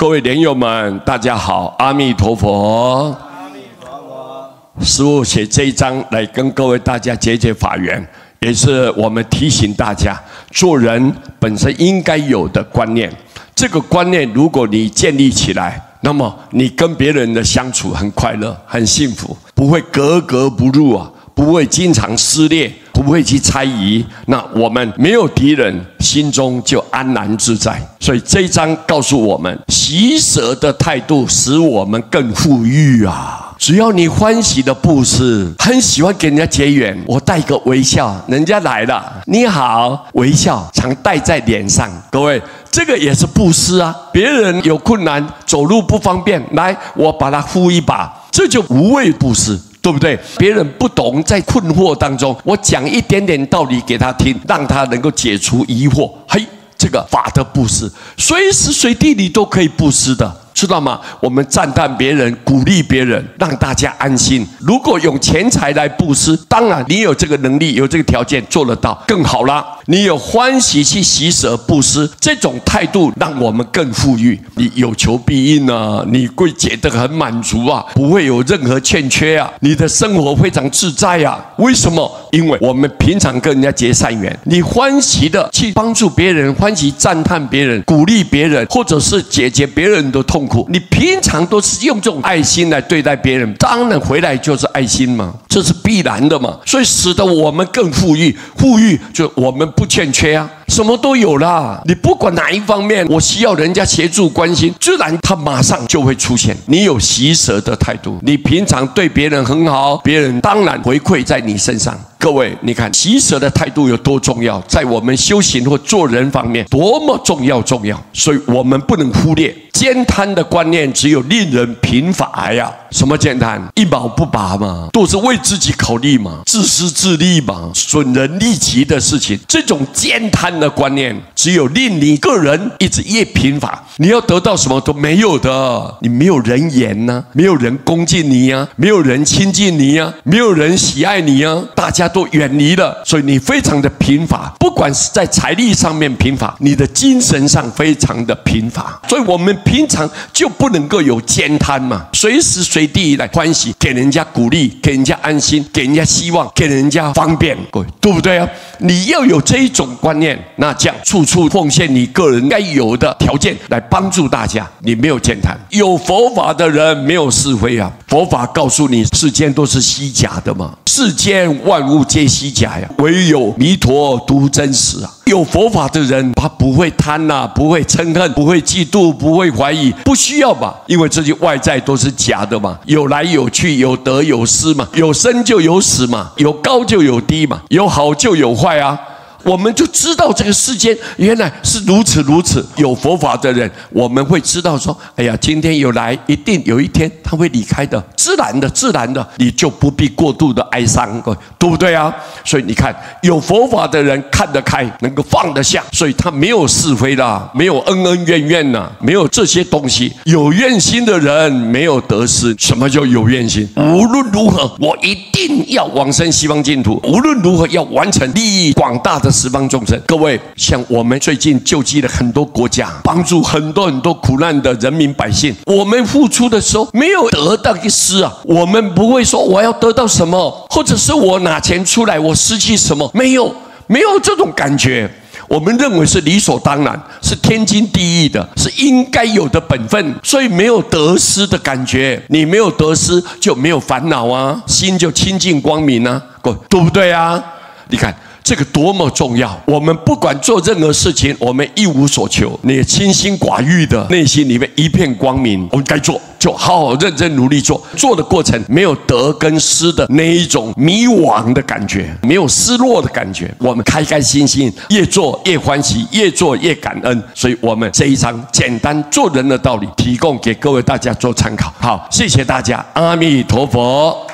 各位莲友们，大家好，阿弥陀佛。阿弥陀佛。师父写这一章来跟各位大家解解法缘，也是我们提醒大家，做人本身应该有的观念。这个观念，如果你建立起来，那么你跟别人的相处很快乐、很幸福，不会格格不入啊，不会经常撕裂，不会去猜疑。那我们没有敌人，心中就安然自在。所以这一章告诉我们，喜舍的态度使我们更富裕啊。只要你欢喜的布施，很喜欢给人家结缘，我带个微笑，人家来了，你好，微笑常带在脸上。各位，这个也是布施啊。别人有困难，走路不方便，来，我把他扶一把，这就无畏布施。对不对？别人不懂，在困惑当中，我讲一点点道理给他听，让他能够解除疑惑。嘿，这个法的布施，随时随地你都可以布施的。知道吗？我们赞叹别人，鼓励别人，让大家安心。如果用钱财来布施，当然你有这个能力，有这个条件做得到，更好啦。你有欢喜去喜舍布施，这种态度让我们更富裕。你有求必应啊，你会觉得很满足啊，不会有任何欠缺啊，你的生活非常自在啊。为什么？因为我们平常跟人家结善缘，你欢喜的去帮助别人，欢喜赞叹别人，鼓励别人，或者是解决别人的痛苦，你平常都是用这种爱心来对待别人，当然回来就是爱心嘛，这是必然的嘛。所以使得我们更富裕，富裕就我们不欠缺啊，什么都有啦。你不管哪一方面，我需要人家协助关心，自然他马上就会出现。你有喜舍的态度，你平常对别人很好，别人当然回馈在你身上。各位，你看喜舍的态度有多重要，在我们修行或做人方面多么重要。所以我们不能忽略。慳贪的观念只有令人贫乏呀。什么慳贪？一毛不拔嘛，都是为自己考虑嘛，自私自利嘛，损人利己的事情。这种慳贪的观念，只有令你个人一直越贫乏。你要得到什么都没有的，你没有人言呢，没有人恭敬你呀，没有人亲近你呀，没有人喜爱你呀，大家都远离了，所以你非常的贫乏。不管是在财力上面贫乏，你的精神上非常的贫乏。所以我们平常就不能够有慳贪嘛，随时随地来欢喜，给人家鼓励，给人家安心，给人家希望，给人家方便，各位对不对啊？你要有这一种观念，那这样处处奉献你个人该有的条件来帮助大家，你没有慳贪。有佛法的人没有是非啊，佛法告诉你，世间都是虚假的嘛，世间万物皆虚假呀，唯有弥陀独真实啊。有佛法的人，他不会贪啊，不会嗔恨，不会嫉妒，不会怀疑，不需要吧？因为这些外在都是假的嘛，有来有去，有得有失嘛，有生就有死嘛，有高就有低嘛，有好就有坏啊。我们就知道这个世间原来是如此。有佛法的人，我们会知道说，哎呀，今天有来，一定有一天他会离开的，自然的，你就不必过度的哀伤，对不对啊？所以你看，有佛法的人看得开，能够放得下，所以他没有是非啦，没有恩怨啦，没有这些东西。有怨心的人没有得失。什么叫有怨心？无论如何，我一定要往生西方净土，无论如何要完成利益广大的十方众生。各位，像我们最近救济了很多国家，帮助很多苦难的人民百姓，我们付出的时候没有得到一丝啊，我们不会说我要得到什么，或者是我拿钱出来我失去什么，没有这种感觉。我们认为是理所当然，是天经地义的，是应该有的本分，所以没有得失的感觉。你没有得失，就没有烦恼啊，心就清净光明啊，对不对啊？你看这个多么重要！我们不管做任何事情，我们一无所求，你清心寡欲的内心里面一片光明，我们该做就好好认真努力做，做的过程没有得跟失的那一种迷惘的感觉，没有失落的感觉，我们开开心心，越做越欢喜，越做越感恩。所以我们这一章简单做人的道理提供给各位大家做参考。好，谢谢大家，阿弥陀佛。